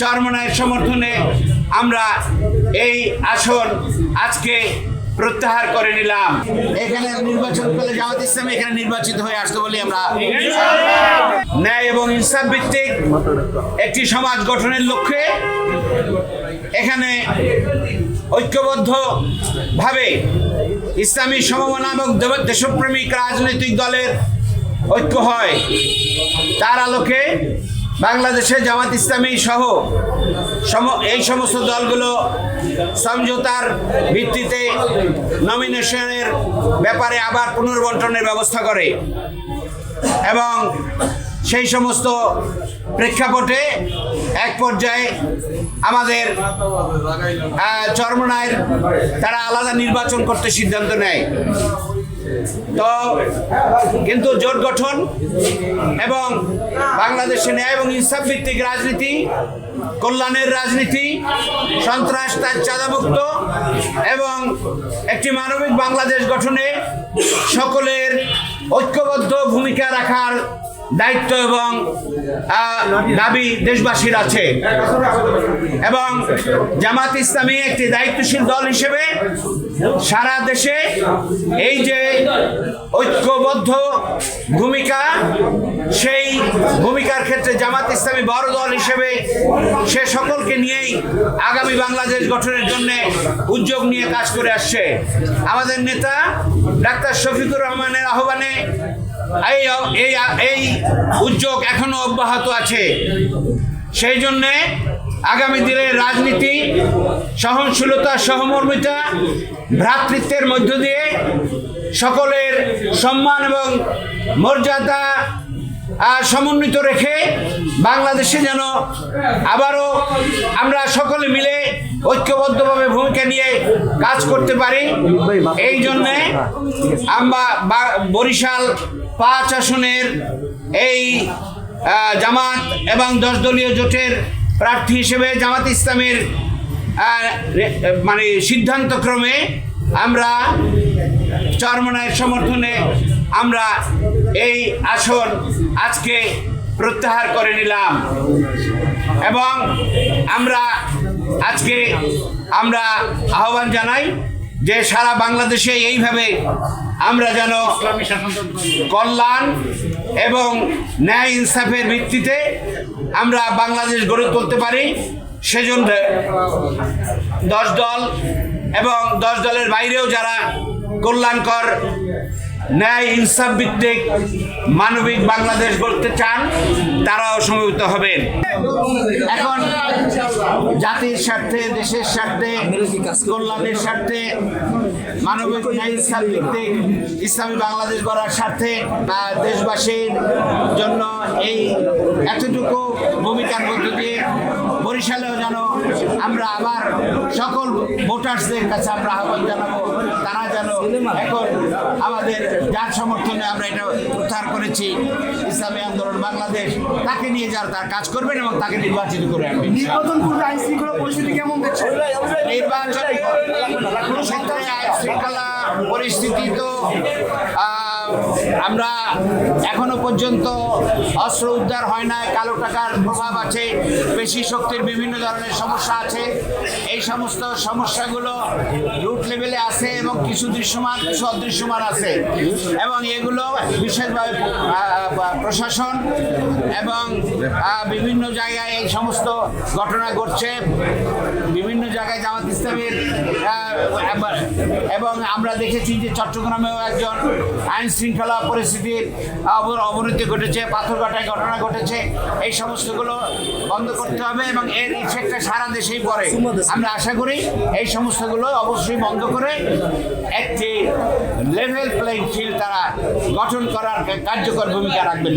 চরমনায়ের সমর্থনে আমরা এই আসন আজকে প্রত্যাহার করে নিলাম। এখানে নির্বাচন পেলে জামাত ইসলামী এখানে নির্বাচিত হয়ে আসতে বলি আমরা ন্যায় এবং ইনসাফ ভিত্তিক একটি সমাজ গঠনের লক্ষ্যে এখানে ঐক্যবদ্ধ ভাবে ইসলামী সমমনা এবং দেশপ্রেমিক রাজনৈতিক দলের ঐক্য হয়। তার আলোকে বাংলাদেশে জামাত ইসলামী সহ এই সমস্ত দলগুলো সমঝোতার ভিত্তিতে নমিনেশনের ব্যাপারে আবার পুনর্বণ্টনের ব্যবস্থা করে এবং সেই সমস্ত প্রেক্ষাপটে এক পর্যায়ে আমাদের চরমনায়ের তারা আলাদা নির্বাচন করতে সিদ্ধান্ত নেয়। তো কিন্তু জোট গঠন এবং বাংলাদেশে ন্যায় এবং ইনসাফ ভিত্তিক রাজনীতি, কল্যাণের রাজনীতি, সন্ত্রাস চাঁদামুক্ত এবং একটি মানবিক বাংলাদেশ গঠনে সকলের ঐক্যবদ্ধ ভূমিকা রাখার দায়িত্ব এবং দাবি দেশবাসীর আছে এবং জামাত ইসলামী একটি দায়িত্বশীল দল হিসেবে সারা দেশে এই যে ঐক্যবদ্ধ ভূমিকা, সেই ভূমিকার ক্ষেত্রে জামাত ইসলামী বড় দল হিসেবে সে সকলকে নিয়েই আগামী বাংলাদেশ গঠনের জন্য উদ্যোগ নিয়ে কাজ করে আসছে। আমাদের নেতা ডাক্তার শফিকুর রহমানের আহ্বানে এই উদ্যোগ এখনো অব্যাহত আছে। সেই জন্যে আগামী দিনের রাজনীতি সহনশীলতা, সহমর্মিতা, ভ্রাতৃত্বের মধ্য দিয়ে সকলের সম্মান এবং মর্যাদা সমন্বিত রেখে বাংলাদেশে যেন আবারও আমরা সকলে মিলে ঐক্যবদ্ধভাবে ভূমিকা নিয়ে কাজ করতে পারি। এই জন্যে আমরা বরিশাল 5 আসনের এই জামাত এবং 10 দলীয় জোটের প্রার্থী হিসেবে জামাত ইসলামের মানে সিদ্ধান্তক্রমে আমরা চরমনায়ের সমর্থনে আমরা এই আসন আজকে প্রত্যাহার করে নিলাম এবং আমরা আজকে আহ্বান জানাই যে সারা বাংলাদেশে এইভাবে আমরা যেন কল্যাণ এবং ন্যায় ইনসাফের ভিত্তিতে আমরা বাংলাদেশ গড়ে তুলতে পারি। সেজন্য 10 দল এবং 10 দলের বাইরেও যারা কল্যাণকর ন্যায় ইনসাফ ভিত্তিক মানবিক বাংলাদেশ গড়তে চান তারাও সমবেত হবেন। এখন জাতির স্বার্থে, দেশের স্বার্থে, কল্যাণের স্বার্থে, মানবিক ন্যায় ইনসাফ ভিত্তিক ইসলামী বাংলাদেশ গড়ার স্বার্থে দেশবাসীর জন্য এই এতটুকু ভূমিকার মধ্য দিয়ে বরিশালেও যেন আমরা আবার সকল ভোটার্সদের কাছে আমরা আহ্বান জানাবো, তারা যেন এখন আমাদের যার সমর্থনে আমরা এটা প্রত্যাহার করেছি ইসলামী আন্দোলন বাংলাদেশ, তাকে নিয়ে যারা তার কাজ করবেন এবং তাকে নির্বাচিত করে আনবেন। নির্বাচন পূর্বে আইন শৃঙ্খলা পরিস্থিতি কেমন দেখছেন? নির্বাচন আইন শৃঙ্খলা পরিস্থিতি তো আমরা এখনো পর্যন্ত অস্ত্র উদ্ধার হয় না, কালো টাকার প্রভাব আছে, পেশি শক্তির বিভিন্ন ধরনের সমস্যা আছে। এই সমস্ত সমস্যাগুলো রুট লেভেলে আছে এবং কিছু দৃশ্যমান, কিছু অদৃশ্যমান আছে এবং এগুলো বিশেষভাবে প্রশাসন এবং বিভিন্ন জায়গায় এই সমস্ত ঘটনা ঘটছে। বিভিন্ন জায়গায় জামাত ইসলামের এবং আমরা দেখেছি যে চট্টগ্রামেও একজন আইন শৃঙ্খলা পরিস্থিতির অবনতি ঘটেছে, পাথরঘাটায় ঘটনা ঘটেছে। এই সমস্তগুলো বন্ধ করতে হবে এবং এর ইফেক্টটা সারা দেশেই পড়ে। আমরা আশা করি এই সমস্তগুলো অবশ্যই বন্ধ করে একটি লেভেল প্লেইং ফিল্ড তারা গঠন করার কার্যকর ভূমিকা রাখবেন।